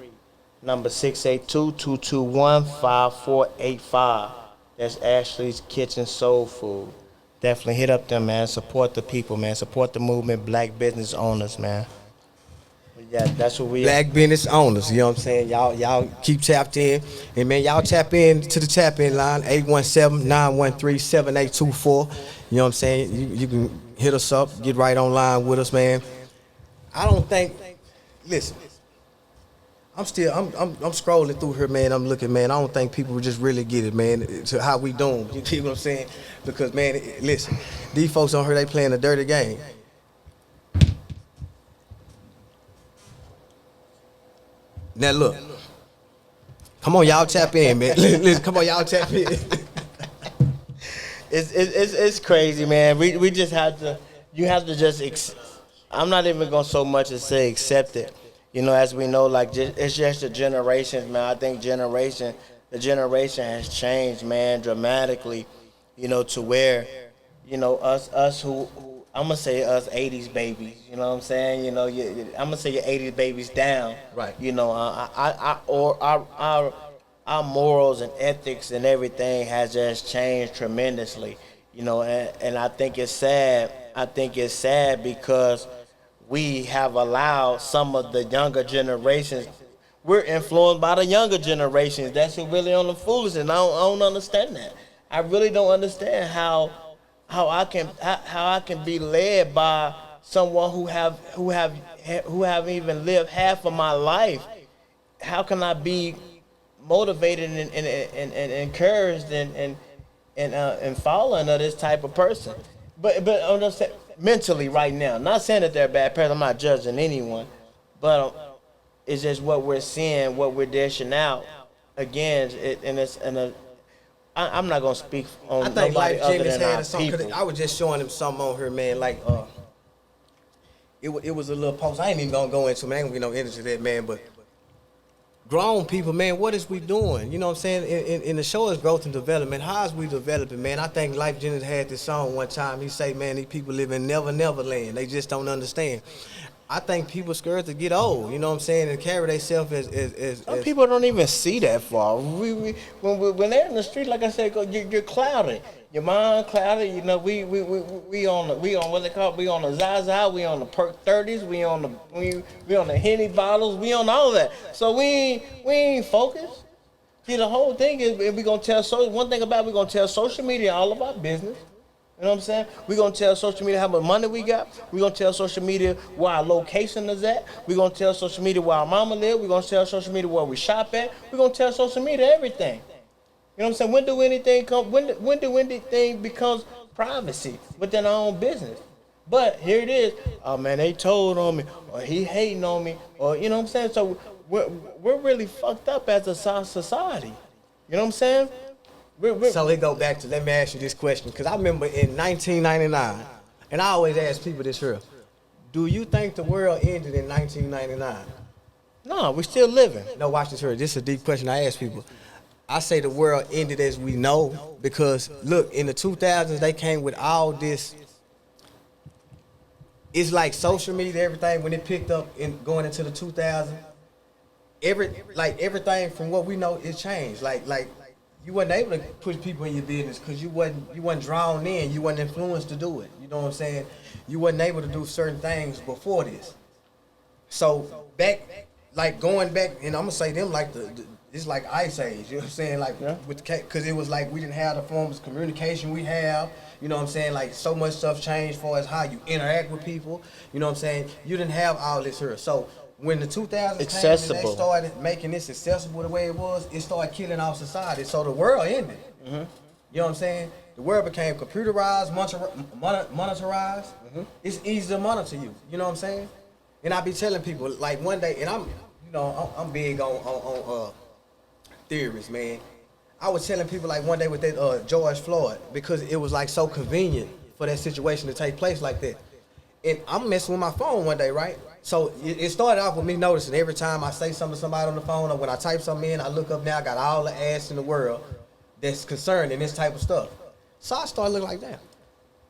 Number 682-221-5485. That's Ashley's Kitchen Soul Food. Definitely hit up them, man. Support the people, man. Support the movement, black business owners, man. Yeah, that's what we black business owners, you know what I'm saying? Y'all keep tapped in. And man, y'all tap in to the tap in line, 817-913-7824. You know what I'm saying? You can hit us up, get right online with us, man. I don't think, listen, I'm scrolling through here, man. I'm looking, man. I don't think people just really get it, man, to how we doing. You see what I'm saying? Because, man, listen, these folks on here, they playing a dirty game. Now look, come on, y'all tap in, man. Listen, come on, y'all tap in. It's crazy, man. We just have to. You have to just. I'm not even gonna so much as say accept it. You know, as we know, like it's just the generations, man. I think the generation has changed, man, dramatically. You know, to where, you know, us who I'm gonna say us '80s babies. You know what I'm saying? You know, I'm gonna say your '80s babies down. Right. You know, or our morals and ethics and everything has just changed tremendously. You know, and I think it's sad. I think it's sad because we have allowed some of the younger generations. We're influenced by the younger generations. That's who really on the foolishness. And I don't understand that. I really don't understand how I can be led by someone who have even lived half of my life. How can I be motivated and encouraged and following of this type of person? But I'm just saying, mentally right now. Not saying that they're a bad person. I'm not judging anyone, but it's just what we're seeing, what we're dishing out. Again, I'm not gonna speak on I think nobody Life other Jennings than our had something. people. I was just showing him something on here, man. Like, it was a little post. I ain't even gonna go into. Man, I ain't gonna get no into that, man. But grown people, man, what is we doing? You know what I'm saying? In the show is growth and development. How is we developing, man? I think Life Jennings had this song one time. He say, man, these people live in never land. They just don't understand. I think people scared to get old, you know what I'm saying, and carry themselves as Some people don't even see that far. When they're in the street, like I said, you're clouded. Your mind clouded. You know, we on what they call, we on the Zaza, we on the Perk 30s, we on the Henny bottles, we on all that. So we ain't focused. See, the whole thing is we gonna tell. So one thing about it, we gonna tell social media all about business. You know what I'm saying? We're going to tell social media how much money we got. We're going to tell social media where our location is at. We're going to tell social media where our mama live. We're going to tell social media where we shop at. We're going to tell social media everything. You know what I'm saying? When do anything becomes privacy within our own business? But here it is. Oh, man, they told on me, or he hating on me, or, you know what I'm saying? So we're really fucked up as a society. You know what I'm saying? So it go back to, let me ask you this question, because I remember in 1999, and I always ask people this here, do you think the world ended in 1999? No, we still living. No, watch this here. This is a deep question I ask people. I say the world ended as we know because, look, in the 2000s, they came with all this. It's like social media, everything, when it picked up in going into the 2000s, everything from what we know, it changed. Like you wasn't able to push people in your business because you wasn't drawn in, you wasn't influenced to do it. You know what I'm saying? You wasn't able to do certain things before this. So going back, and I'm gonna say them like it's like Ice Age. You know what I'm saying? Like because it was like we didn't have the forms of communication we have. You know what I'm saying? Like so much stuff changed as far as how you interact with people. You know what I'm saying? You didn't have all this here. So when the 2000s came and they started making this accessible the way it was, it started killing our society. So the world ended. Mm-hmm. You know what I'm saying? The world became computerized, monitorized. Mm-hmm. It's easy to monitor you. You know what I'm saying? And I be telling people like one day, and I'm big on theories, man. I was telling people like one day with that George Floyd because it was like so convenient for that situation to take place like that. And I'm messing with my phone one day, right? So it started off with me noticing every time I say something to somebody on the phone or when I type something in, I look up now, I got all the ass in the world that's concerned in this type of stuff. So I started looking like that.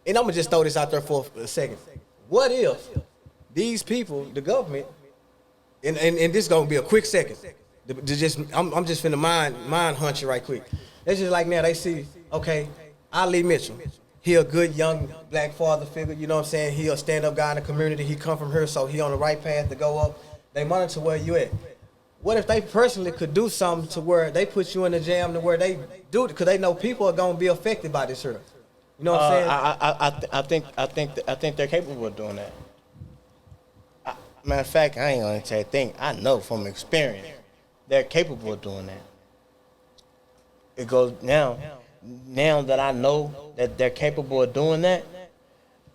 And I'm going to just throw this out there for a second. What if these people, the government, and this is going to be a quick second. I'm just finna mind hunt you right quick. It's just like now they see, okay, Ali Mitchell. He a good young black father figure, you know what I'm saying? He a stand-up guy in the community. He come from here, so he on the right path to go up. They monitor where you at. What if they personally could do something to where they put you in the jam to where they do it because they know people are gonna be affected by this here. You know what I'm saying? I think they're capable of doing that. Matter of fact, I ain't gonna say a thing. I know from experience they're capable of doing that. It goes now that I know that they're capable of doing that,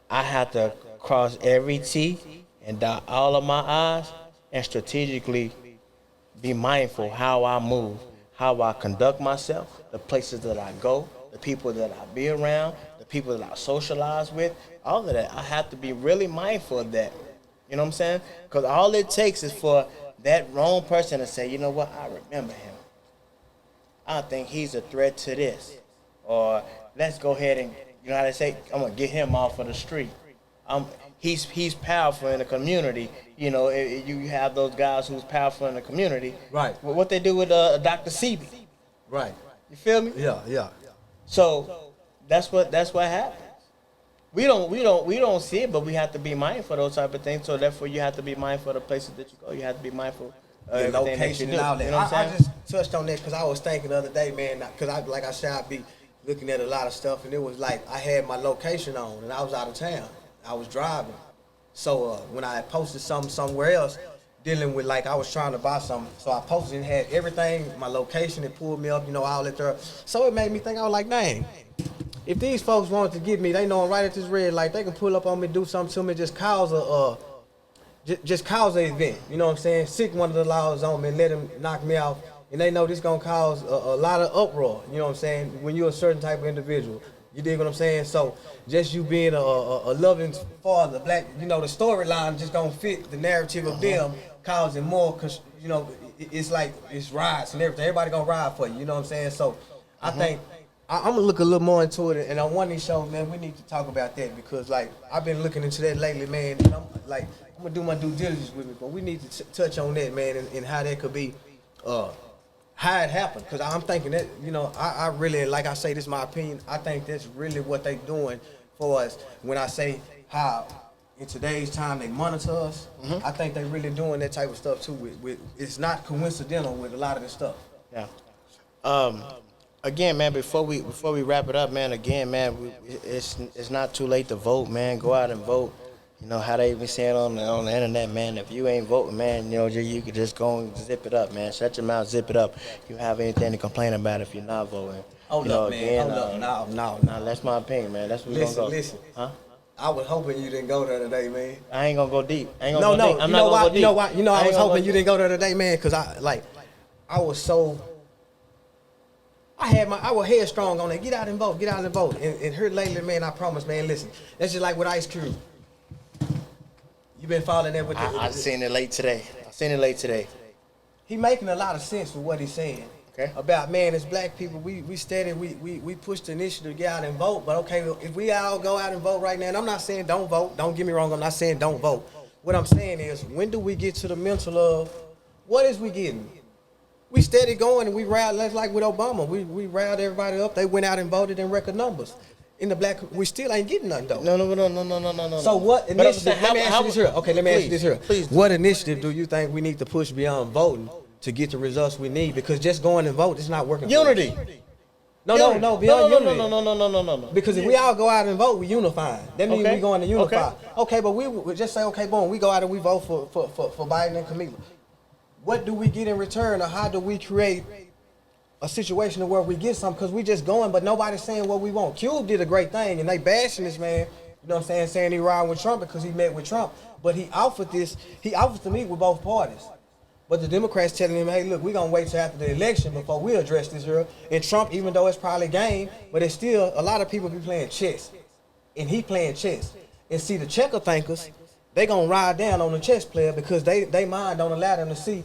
I have to cross every T and dot all of my I's and strategically be mindful how I move, how I conduct myself, the places that I go, the people that I be around, the people that I socialize with, all of that. I have to be really mindful of that. You know what I'm saying? Because all it takes is for that wrong person to say, you know what, I remember him. I think he's a threat to this. Or let's go ahead and, you know how they say, I'm going to get him off of the street. He's powerful in the community. You know, you have those guys who's powerful in the community. Right. What they do with Dr. Sebi. Right. You feel me? Yeah. So that's what happens. We don't see it, but we have to be mindful of those type of things. So therefore, you have to be mindful of the places that you go. You have to be mindful of The everything location that you do. and all that. You know what I'm I saying? just touched on that because I was thinking the other day, man, because like I said, I'd be looking at a lot of stuff, and it was like I had my location on, and I was out of town. I was driving. So when I had posted something somewhere else, dealing with like I was trying to buy something, so I posted and had everything, my location, it pulled me up, you know, all that there. So it made me think, I was like, dang, if these folks wanted to get me, they know I'm right at this red light, they can pull up on me, do something to me, just cause just cause an event, you know what I'm saying? Sick one of the laws on me and let them knock me out. And they know this gonna cause a lot of uproar, you know what I'm saying, when you're a certain type of individual. You dig what I'm saying? So just you being a loving father, black, you know, the storyline just gonna fit the narrative of them causing more, cause you know, it's like it's riots and everything. Everybody gonna ride for you, you know what I'm saying? So I think I'm gonna look a little more into it, and on one of these shows, man, we need to talk about that because like I've been looking into that lately, man. And I'm gonna do my due diligence with it, but we need to touch on that, man, and how that could be, how it happened. Because I'm thinking that, you know, I really, like I say, this is my opinion. I think that's really what they doing for us. When I say how in today's time they monitor us, I think they really doing that type of stuff too. With it's not coincidental with a lot of this stuff. Yeah. Again, man, before we wrap it up, man, again, man, it's not too late to vote, man. Go out and vote. You know how they even say it on the internet, man. If you ain't voting, man, you know you could just go and zip it up, man. Shut your mouth, zip it up. You have anything to complain about if you're not voting? Hold up, man. Hold up. No. That's my opinion, man. That's where we're gonna go. Listen. Huh? I was hoping you didn't go there today, man. I ain't gonna go deep. I ain't gonna go deep. You know why? You know why? You know I was hoping you didn't go there today, man, because I was so. I was headstrong on that. Get out and vote. Get out and vote. And here lately, man, I promise, man. Listen, that's just like with Ice Cube. You been following that with I seen it late today. He making a lot of sense with what he's saying. Okay. About, man, as black people, we steady, we push the initiative to get out and vote. But okay, if we all go out and vote right now, and I'm not saying don't vote. Don't get me wrong. I'm not saying don't vote. What I'm saying is, when do we get to the mental of what is we getting? We steady going and we riled, that's like with Obama. We riled everybody up. They went out and voted in record numbers. In the black, we still ain't getting nothing though. No. So what initiative? Let me ask you this here. Okay, let me ask you this here. Please. What initiative do you think we need to push beyond voting to get the results we need? Because just going and vote is not working. Unity. No, beyond unity. No. Because if we all go out and vote, we unifying. That means we going to unify. Okay, but we just say, okay, boom, we go out and we vote for Biden and Kamala. What do we get in return, or how do we create a situation where we get something? Because we just going, but nobody's saying what we want. Cube did a great thing, and they bashing this man, you know what I'm saying he riding with Trump because he met with Trump. But he offered to meet with both parties. But the Democrats telling him, hey, look, we're going to wait till after the election before we address this here. And Trump, even though it's probably game, but it's still, a lot of people be playing chess. And he playing chess. And see, the checker thinkers, they going to ride down on the chess player because they mind don't allow them to see.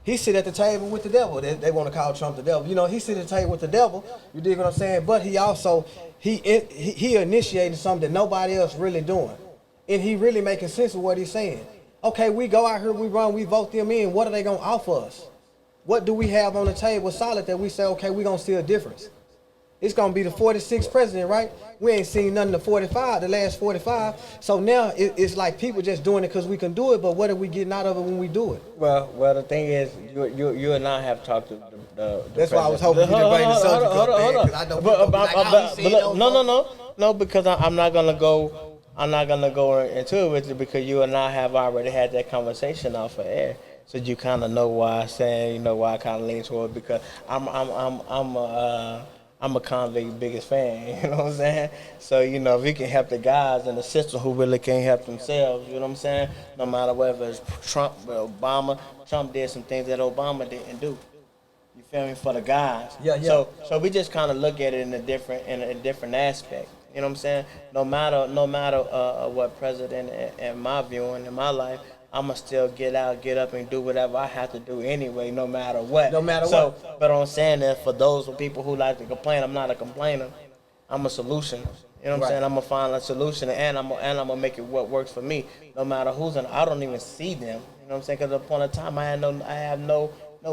He sit at the table with the devil. They want to call Trump the devil. You know, he sit at the table with the devil. You dig what I'm saying? But he also, he initiated something that nobody else really doing. And he really making sense of what he's saying. Okay, we go out here, we run, we vote them in. What are they going to offer us? What do we have on the table solid that we say, okay, we're going to see a difference? It's going to be the 46th president, right? We ain't seen nothing the last 45. So now it's like people just doing it because we can do it, but what are we getting out of it when we do it? Well, the thing is, you and I have talked to the That's why I was hoping you didn't bring the subject up, man, 'cause I know people be like, oh, he said don't vote. No, because I'm not gonna go into it with you because you and I have already had that conversation off of air. So you kind of know why I'm saying, you know, why I kind of lean toward, because I'm a convict biggest fan, you know what I'm saying? So, you know, if we can help the guys in the system who really can't help themselves, you know what I'm saying? No matter whether it's Trump or Obama, Trump did some things that Obama didn't do. You feel me, for the guys. Yeah, yeah. So we just kind of look at it in a different aspect. You know what I'm saying? No matter what president in my view and in my life, I'ma still get up and do whatever I have to do anyway, no matter what. No matter so, what. But I'm saying that for those people who like to complain, I'm not a complainer. I'm a solution. You know what I'm Right. saying? I'm gonna find a solution, and I'm gonna make it what works for me, no matter who's in. I don't even see them. You know what I'm saying? Because at the point of time, I have no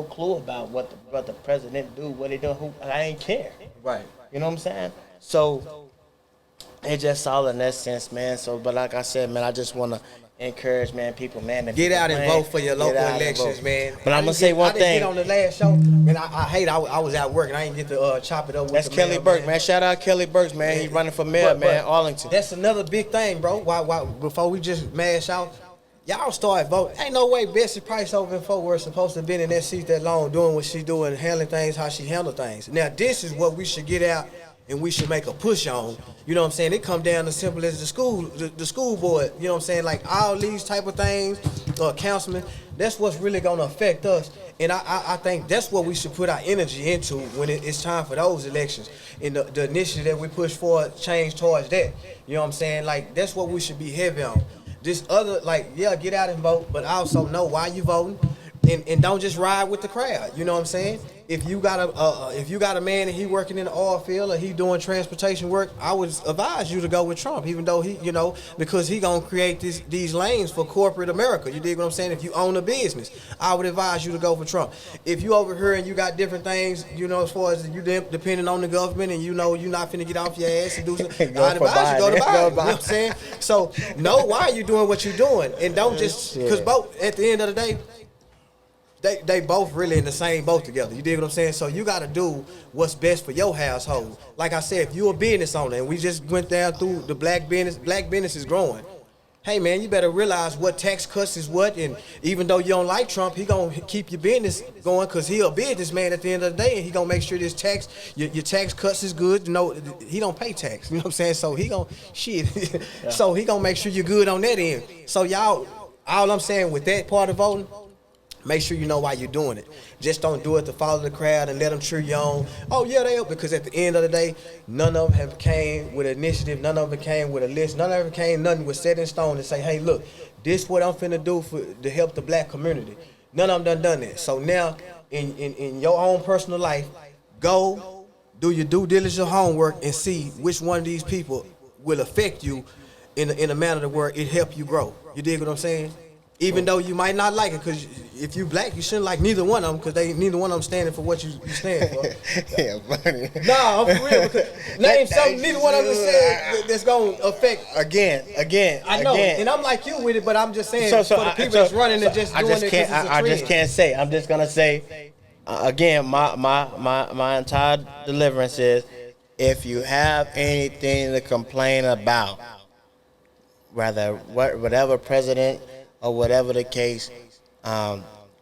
clue about what the president do, what he do. I ain't care. Right. You know what I'm saying? So it's just all in that sense, man. So, but like I said, man, I just wanna encourage, man, people, man, to Get out and complain, vote for your get local out and elections, vote. man. But I'm gonna say I one didn't thing. get on the last show, and I was at work and I didn't get to chop it up with That's the Kelly mayor, Burke, man. Shout out Kelly Burke, man. He's running for mayor, man, Arlington. That's another big thing, bro. Why before we just mash out, y'all start voting. Ain't no way Bessie Price over in Fort Worth supposed to have been in that seat that long, doing what she doing, handling things how she handle things. Now this is what we should get out and we should make a push on. You know what I'm saying? It come down as simple as the school board. You know what I'm saying? Like all these type of things, councilman. That's what's really gonna affect us. And I think that's what we should put our energy into when it's time for those elections. And the initiative that we push for, change towards that. You know what I'm saying? Like that's what we should be heavy on. This other, like, yeah, get out and vote, but also know why you voting, and don't just ride with the crowd. You know what I'm saying? If you got a man and he working in the oil field or he doing transportation work, I would advise you to go with Trump, even though he, because he gonna create these lanes for corporate America. You dig what I'm saying? If you own a business, I would advise you to go for Trump. If you over here and you got different things, as far as you depending on the government and you're not finna get off your ass and do something, I'd advise you go to Biden. You know what I'm saying? So know why you're doing what you're doing, and don't just because both at the end of the day. They both really in the same boat together. You dig what I'm saying? So you got to do what's best for your household. Like I said, if you're a business owner, and we just went down through the black business is growing. Hey man, you better realize what tax cuts is what, and even though you don't like Trump, he gonna keep your business going because he a businessman at the end of the day, and he gonna make sure this your tax cuts is good. He don't pay tax. You know what I'm saying? So he gonna So he gonna make sure you're good on that end. So y'all, all I'm saying with that part of voting. Make sure you know why you're doing it. Just don't do it to follow the crowd and let them cheer you on. Oh yeah, they up, because at the end of the day, none of them have came with an initiative. None of them came with a list. None of them came nothing was set in stone and say, hey, look, this what I'm finna do to help the black community. None of them done that. So now, in your own personal life, go do your due diligence homework and see which one of these people will affect you in a manner where it help you grow. You dig what I'm saying? Even though you might not like it, because if you black, you shouldn't like neither one of them, because neither one of them standing for what you stand for. Yeah, funny. No, I'm for real. Because name something neither one of them said that's going to affect. Again. I know, and I'm like you with it, but I'm just saying for the people that's running and just doing it because it's a trend. I just can't say. I'm just gonna say, again, my entire deliverance is, if you have anything to complain about, whatever president or whatever the case,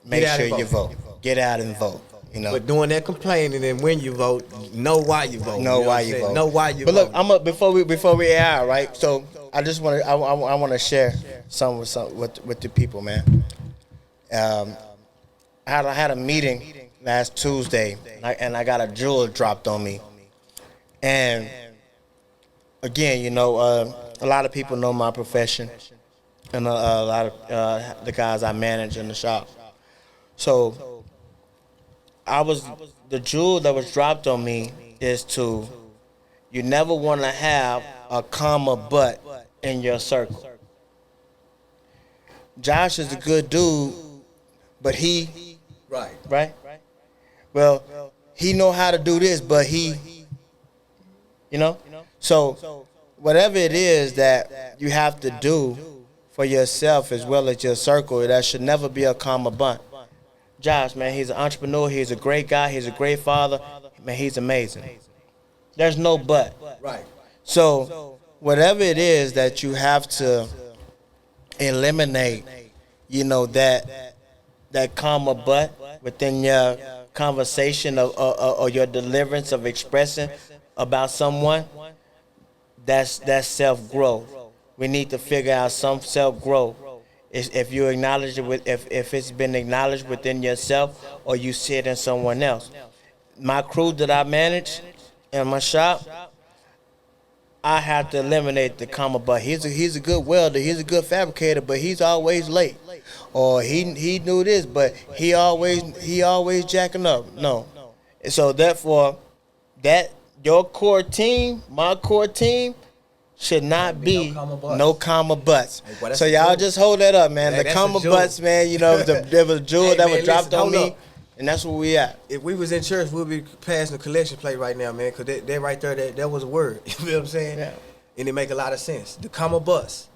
make sure you vote. Get out and vote. But doing that complaining, and when you vote, know why you vote. Know why you vote. Know why you vote. But look, before we air, right? So I just want to I want to share some with the people, man. I had a meeting last Tuesday, and I got a jewel dropped on me. And again, a lot of people know my profession, and a lot of the guys I manage in the shop. So the jewel that was dropped on me is you never want to have a comma but in your circle. Josh is a good dude, but right. Well, he know how to do this, but so whatever it is that you have to do for yourself as well as your circle, that should never be a comma but. Josh, man, he's an entrepreneur. He's a great guy. He's a great father. Man, he's amazing. There's no but. Right. So whatever it is that you have to eliminate, that comma but within your conversation or your deliverance of expressing about someone, that's self-growth. We need to figure out some self-growth. If you acknowledge it if it's been acknowledged within yourself, or you see it in someone else. my crew that I manage in my shop, I have to eliminate the comma but. He's a good welder, he's a good fabricator, but he's always late. Or he knew this, but he always jacking up. No. And so therefore, that your core team, my core team, should not be no comma buts. Hey, boy, that's So a y'all jewel. just hold that up, man. Hey, The that's a comma jewel. buts, man, you know, there was a jewel Hey, that man, was dropped listen, on hold me, up. and that's where we at. If we was in church, we'd be passing the collection plate right now, man, because that right there, that was a word. You feel what I'm saying? Yeah. And it make a lot of sense. The comma bus.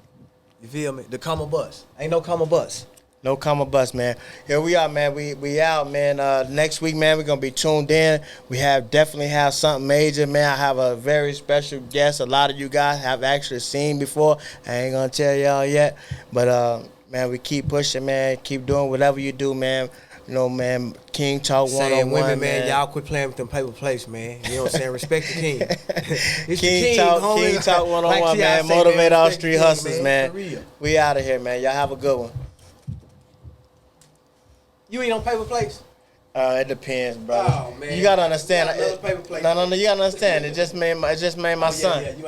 You feel me? The comma bus. Ain't no comma bus. No comma bust, man. Here we are, man. We out, man. Next week, man, we're gonna be tuned in. We definitely have something major, man. I have a very special guest. A lot of you guys have actually seen before. I ain't gonna tell y'all yet, but man, we keep pushing, man. Keep doing whatever you do, man. You know, man. King Talk Saying 101, women, man. y'all quit playing with them paper plates, man. You know what I'm saying? Respect the king. It's the King Talk, homie. King Talk 101, Like T.I. man. say, Motivate all respect street the king, hustlers, man. For real. We out of here, man. Y'all have a good one. You eat on paper plates? It depends, brother. Oh, man. You gotta understand. You got another paper plate. No, you gotta understand. It just made my Oh, yeah, son. yeah, you